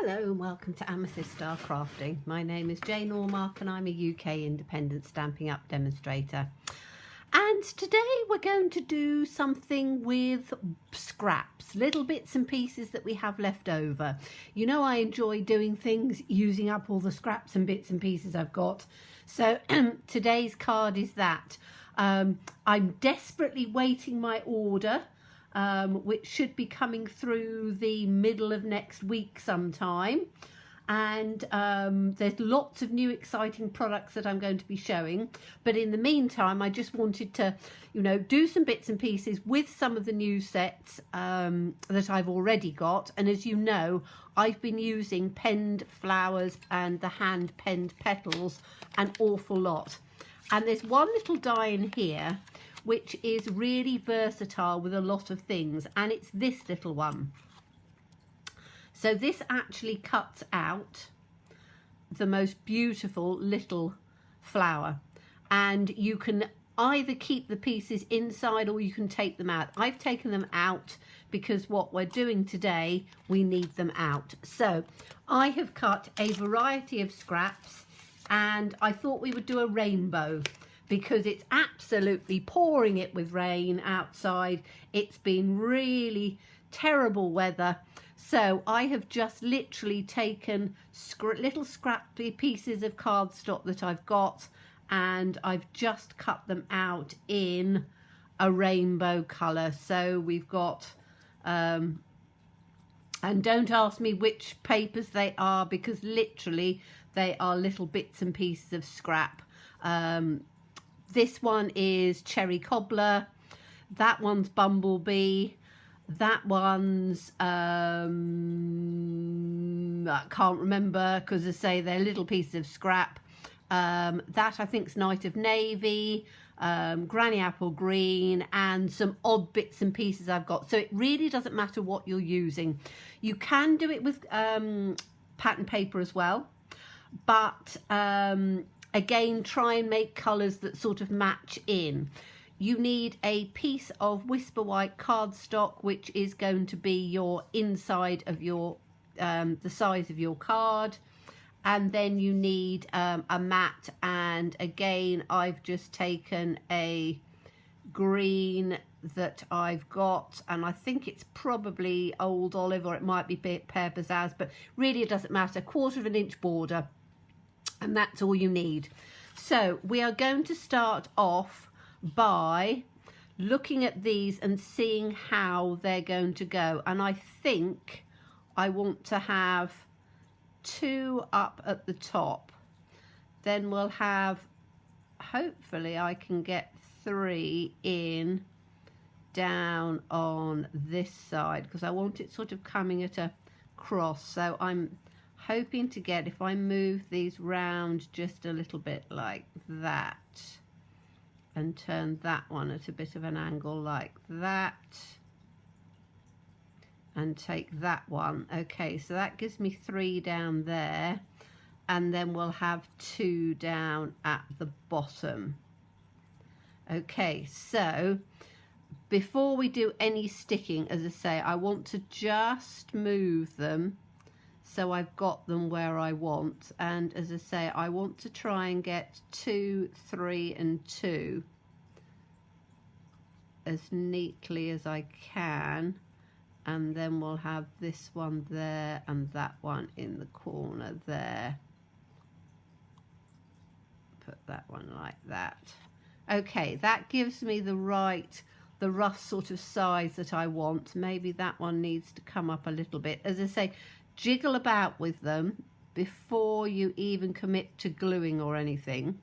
Hello and welcome to Amethyst Star Crafting. My name is Jane Ormark and I'm a UK independent Stampin' Up demonstrator. And today we're going to do something with scraps, little bits and pieces that we have left over. You know, I enjoy doing things using up all the scraps and bits and pieces I've got. So today's card is that. I'm desperately waiting my order, which should be coming through the middle of next week sometime. And there's lots of new exciting products that I'm going to be showing. But in the meantime, I just wanted to, do some bits and pieces with some of the new sets that I've already got. And as you know, I've been using penned flowers and the hand penned petals an awful lot. And there's one little die in here which is really versatile with a lot of things, and it's this little one. So this actually cuts out the most beautiful little flower, and you can either keep the pieces inside or you can take them out. I've taken them out because what we're doing today, we need them out. So I have cut a variety of scraps, and I thought we would do a rainbow because it's absolutely pouring it with rain outside. It's been really terrible weather. So I have just literally taken little scrappy pieces of cardstock that I've got, and I've just cut them out in a rainbow colour. So we've got, and don't ask me which papers they are because literally they are little bits and pieces of scrap. This one is Cherry Cobbler, that one's Bumblebee, that one's, I can't remember because I say they're little pieces of scrap. That I think's Night of Navy, Granny Apple Green, and some odd bits and pieces I've got. So it really doesn't matter what you're using. You can do it with pattern paper as well, but again, try and make colours that sort of match in. You need a piece of Whisper White cardstock, which is going to be your inside of your, the size of your card. And then you need a mat, and again, I've just taken a green that I've got, and I think it's probably Old Olive, or it might be Pear Pizzazz, but really it doesn't matter. 1/4 inch border, and that's all you need. So we are going to start off by looking at these and seeing how they're going to go. And I think I want to have 2 up at the top. Then we'll have, hopefully I can get 3 in down on this side because I want it sort of coming at a cross. So I'm hoping to get, if I move these round just a little bit like that and turn that one at a bit of an angle like that and take that one. Okay, so that gives me 3 down there, and then we'll have 2 down at the bottom. Okay, so before we do any sticking, as I say, I want to just move them so I've got them where I want. And as I say, I want to try and get 2, 3 and 2 as neatly as I can. And then we'll have this one there and that one in the corner there. Put that one like that. Okay, that gives me the rough sort of size that I want. Maybe that one needs to come up a little bit. As I say, jiggle about with them before you even commit to gluing or anything.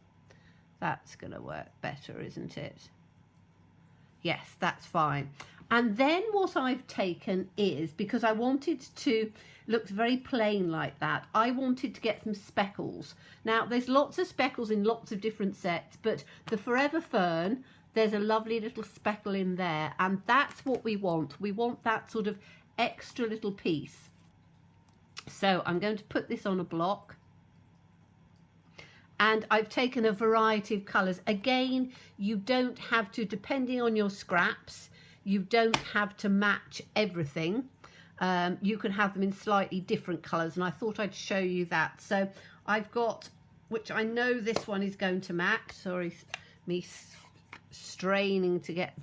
That's going to work better, isn't it? Yes, that's fine. And then what I've taken is, because I wanted to look very plain like that, I wanted to get some speckles. Now, there's lots of speckles in lots of different sets, but the Forever Fern, there's a lovely little speckle in there, and that's what we want. We want that sort of extra little piece. So I'm going to put this on a block, and I've taken a variety of colours. Again, you don't have to, depending on your scraps, you don't have to match everything. you can have them in slightly different colours, and I thought I'd show you that. So I've got, which I know this one is going to match. Sorry, me straining to get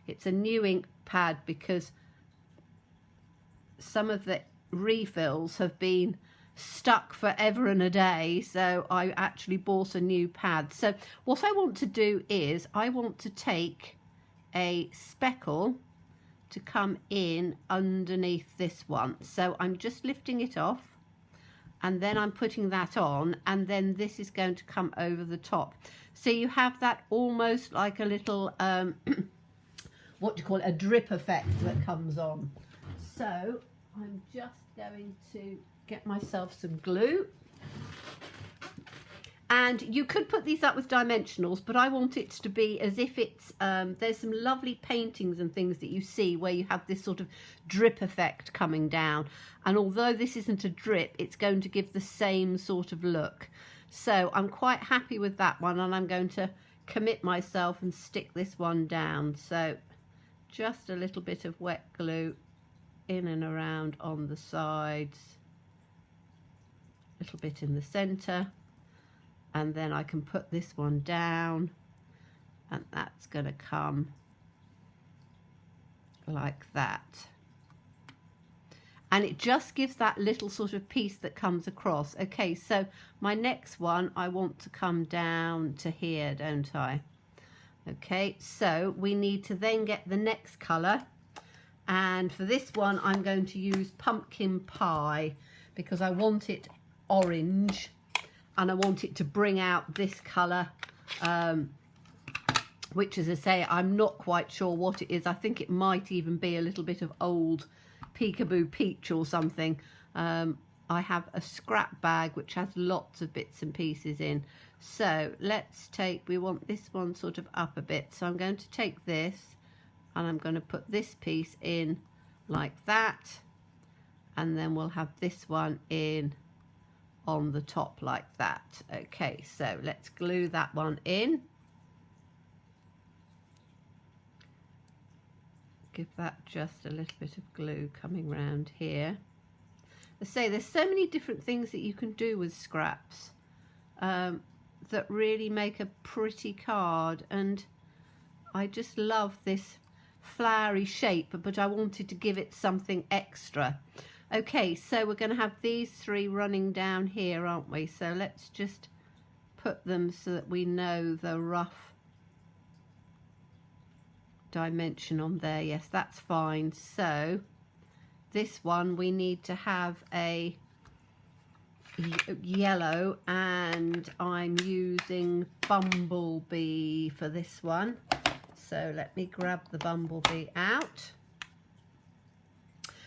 it's a new ink pad because some of the refills have been stuck forever and a day, so I actually bought a new pad. So what I want to do is I want to take a speckle to come in underneath this one. So I'm just lifting it off, and then I'm putting that on, and then this is going to come over the top. So you have that almost like a little what do you call it, a drip effect that comes on. So I'm just going to get myself some glue, and you could put these up with dimensionals, but I want it to be as if it's there's some lovely paintings and things that you see where you have this sort of drip effect coming down, and although this isn't a drip, it's going to give the same sort of look. So I'm quite happy with that one, and I'm going to commit myself and stick this one down. So just a little bit of wet glue in and around on the sides, a little bit in the center, and then I can put this one down, and that's going to come like that, and it just gives that little sort of piece that comes across. Okay, so my next one, I want to come down to here, don't I? Okay, so we need to then get the next color, and for this one I'm going to use pumpkin pie because I want it orange, and I want it to bring out this color, which, as I say, I'm not quite sure what it is. I think it might even be a little bit of old peekaboo peach or something. I have a scrap bag which has lots of bits and pieces in. So let's take, we want this one sort of up a bit, so I'm going to take this and I'm going to put this piece in like that, and then we'll have this one in on the top like that. Okay, so let's glue that one in. Give that just a little bit of glue coming round here. I say there's so many different things that you can do with scraps that really make a pretty card, and I just love this flowery shape, but I wanted to give it something extra. Okay, so we're going to have these three running down here, aren't we? So let's just put them so that we know the rough dimension on there. Yes, that's fine. So this one we need to have a yellow, and I'm using bumblebee for this one. So let me grab the bumblebee out.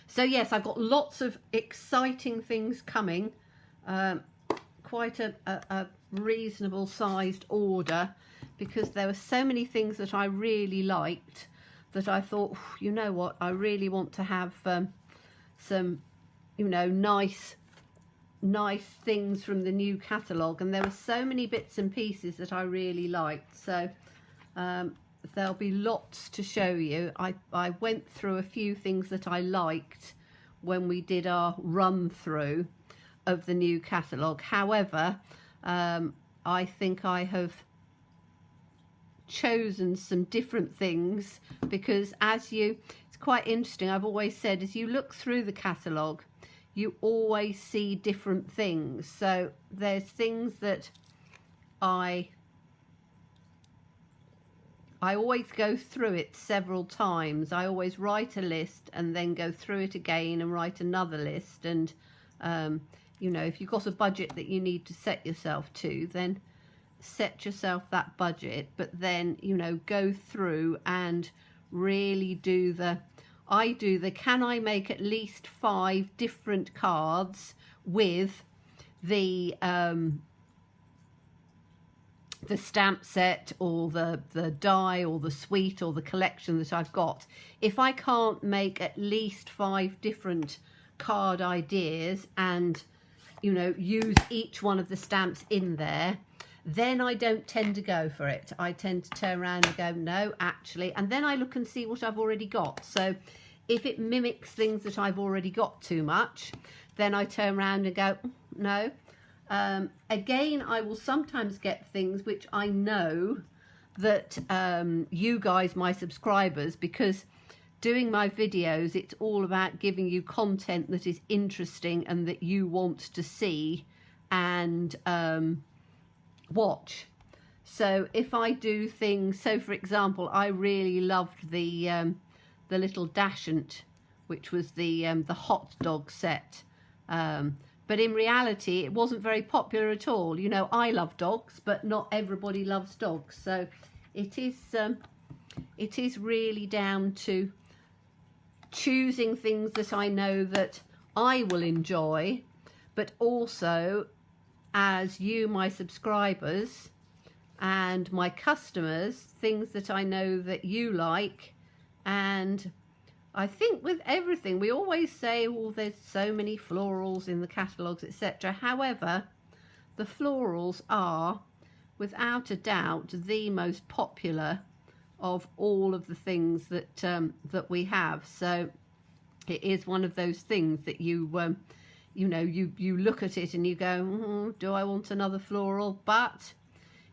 So yes, I've got lots of exciting things coming, quite a reasonable sized order, because there were so many things that I really liked that I thought, you know what, I really want to have some, you know, nice things from the new catalogue, and there were so many bits and pieces that I really liked. So there'll be lots to show you. I went through a few things that I liked when we did our run through of the new catalogue. However, I think I have chosen some different things because it's quite interesting. I've always said, as you look through the catalogue, you always see different things. So there's things that I always go through it several times. I always write a list and then go through it again and write another list. And, you know, if you've got a budget that you need to set yourself to, then set yourself that budget. But then, you know, go through and really do can I make at least 5 different cards with the stamp set or the die or the suite or the collection that I've got. If I can't make at least 5 different card ideas and, you know, use each one of the stamps in there, then I don't tend to go for it. I tend to turn around and go, no, actually, and then I look and see what I've already got. So If it mimics things that I've already got too much, then I turn around and go, no. Again, I will sometimes get things which I know that you guys, my subscribers, because doing my videos, it's all about giving you content that is interesting and that you want to see and watch. So if I do things, so for example, I really loved the little dachshund, which was the hot dog set. But in reality, it wasn't very popular at all. You know, I love dogs, but not everybody loves dogs. So it is really down to choosing things that I know that I will enjoy, but also as you, my subscribers and my customers, things that I know that you like. And I think with everything, we always say, oh, there's so many florals in the catalogues, etc. However, the florals are, without a doubt, the most popular of all of the things that that we have. So it is one of those things that you know, you look at it and you go, do I want another floral? But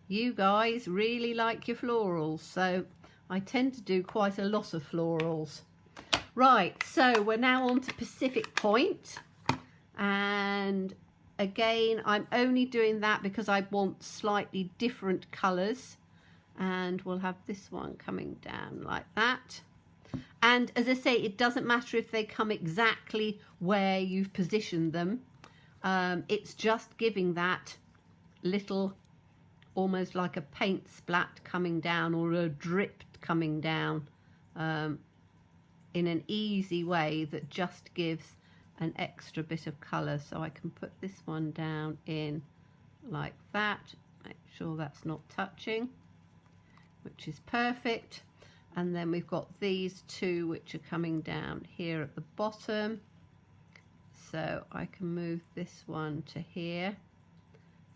you guys really like your florals, so I tend to do quite a lot of florals. Right, so we're now on to Pacific Point, and again, I'm only doing that because I want slightly different colours, and we'll have this one coming down like that. And as I say, it doesn't matter if they come exactly where you've positioned them. It's just giving that little, almost like a paint splat coming down or a drip coming down in an easy way that just gives an extra bit of colour. So I can put this one down in like that, make sure that's not touching, which is perfect. And then we've got these two which are coming down here at the bottom, so I can move this one to here.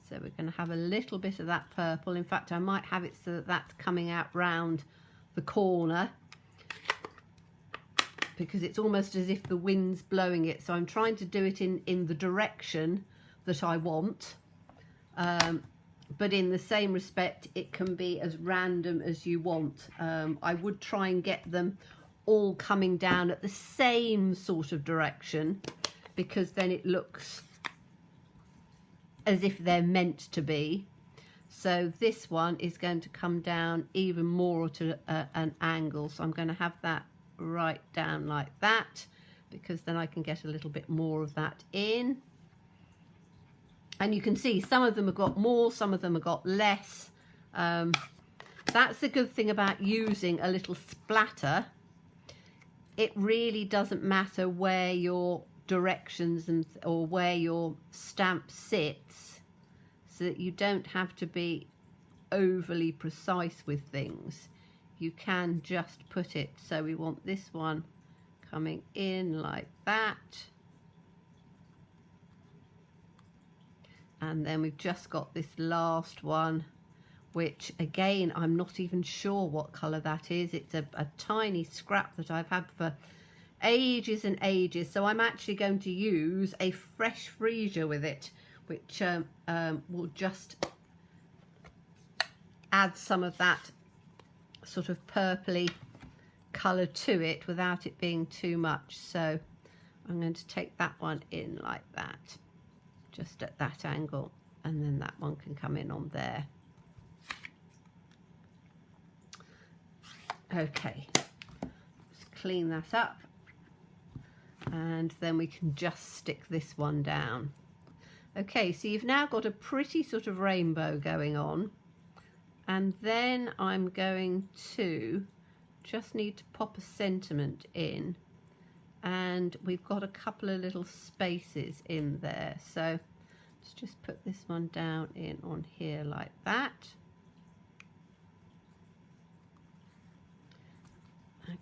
So we're going to have a little bit of that purple. In fact, I might have it so that that's coming out round the corner, because it's almost as if the wind's blowing it. So I'm trying to do it in the direction that I want. But in the same respect, it can be as random as you want. I would try and get them all coming down at the same sort of direction, because then it looks as if they're meant to be. So this one is going to come down even more to an angle. So I'm going to have that right down like that, because then I can get a little bit more of that in. And you can see some of them have got more, some of them have got less. That's the good thing about using a little splatter. It really doesn't matter where your directions or where your stamp sits, so that you don't have to be overly precise with things. You can just put it. So we want this one coming in like that. And then we've just got this last one, which again, I'm not even sure what colour that is. It's a tiny scrap that I've had for ages and ages. So I'm actually going to use a fresh freesia with it, which will just add some of that sort of purpley colour to it without it being too much. So I'm going to take that one in like that, just at that angle, and then that one can come in on there. Okay, just clean that up, and then we can just stick this one down. Okay, so you've now got a pretty sort of rainbow going on, and then I'm going to just need to pop a sentiment in, and we've got a couple of little spaces in there. So let's just put this one down in on here like that.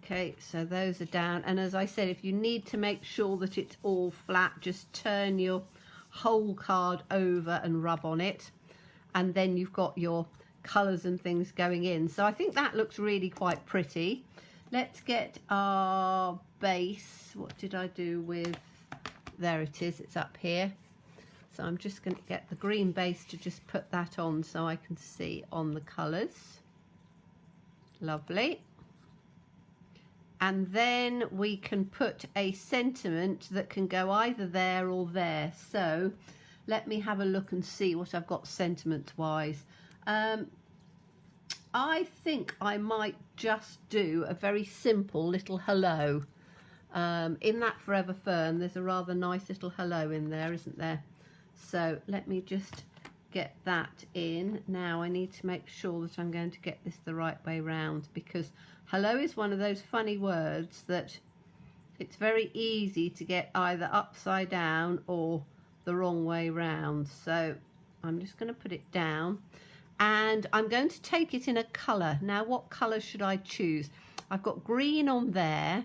Okay, so those are down, and as I said, if you need to make sure that it's all flat, just turn your whole card over and rub on it, and then you've got your colours and things going in. So I think that looks really quite pretty. let's get our base. What did I do with, there it is, it's up here. So I'm just going to get the green base to just put that on so I can see on the colours. Lovely. And then we can put a sentiment that can go either there or there. So let me have a look and see what I've got sentiment wise. I think I might just do a very simple little hello. In that Forever Fern, there's a rather nice little hello in there, isn't there? So let me just get that in. Now I need to make sure that I'm going to get this the right way round, because hello is one of those funny words that it's very easy to get either upside down or the wrong way round. So I'm just going to put it down and I'm going to take it in a colour. Now what colour should I choose? I've got green on there,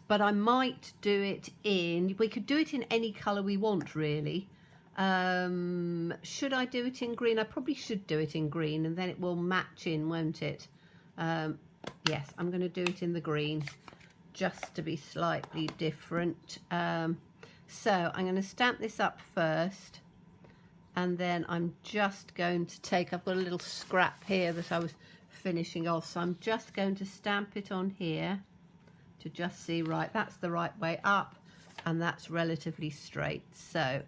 but I might do it in, we could do it in any colour we want really. Should I do it in green? I probably should do it in green and then it will match in, won't it? Yes, I'm going to do it in the green just to be slightly different. So I'm going to stamp this up first and then I'm just going to take, I've got a little scrap here that I was finishing off, so I'm just going to stamp it on here to just see, right, that's the right way up and that's relatively straight. So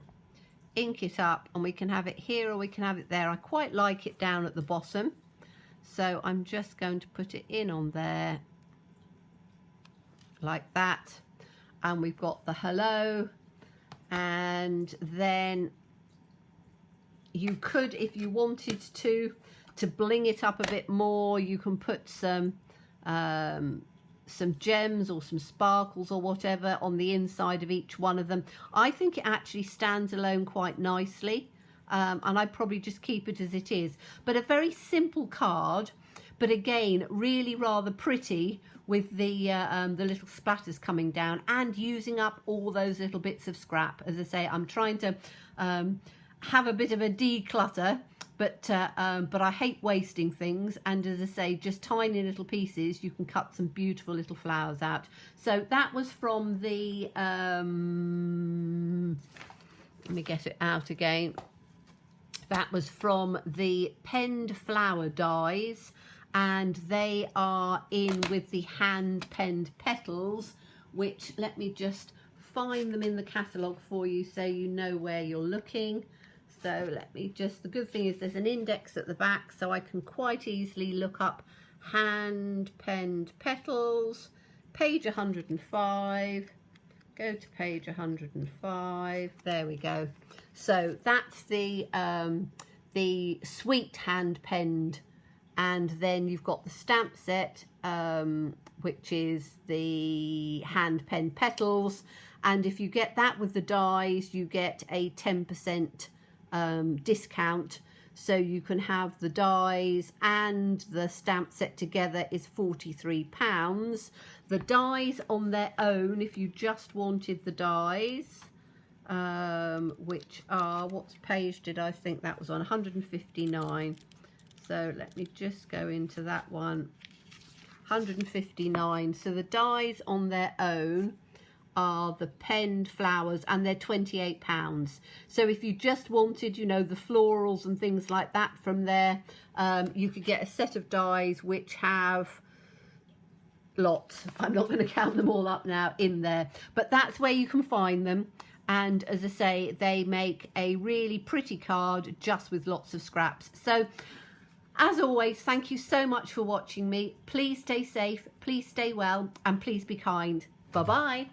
ink it up and we can have it here or we can have it there. I quite like it down at the bottom, so I'm just going to put it in on there like that, and we've got the hello. And then you could, if you wanted to bling it up a bit more, you can put some gems or some sparkles or whatever on the inside of each one of them. I think it actually stands alone quite nicely, and I'd probably just keep it as it is. But a very simple card, but again really rather pretty with the little splatters coming down and using up all those little bits of scrap. As I say, I'm trying to have a bit of a declutter, but I hate wasting things, and as I say, just tiny little pieces, you can cut some beautiful little flowers out. So that was from the let me get it out again. That was from the penned flower dies, and they are in with the hand penned petals, which, let me just find them in the catalogue for you so you know where you're looking. So let me just, the good thing is there's an index at the back, so I can quite easily look up hand penned petals, page 105, go to page 105, there we go. So that's the sweet hand penned, and then you've got the stamp set, which is the hand penned petals, and if you get that with the dies, you get a 10% discount, so you can have the dies and the stamp set together is £43. The dies on their own, if you just wanted the dies, which are, what page did I think that was on? 159. So let me just go into that one. 159. So the dies on their own are the penned flowers, and they're £28. So if you just wanted, you know, the florals and things like that from there, you could get a set of dies which have lots. I'm not going to count them all up now in there, but that's where you can find them. And as I say, they make a really pretty card just with lots of scraps. So as always, thank you so much for watching me. Please stay safe, please stay well, and please be kind. Bye bye.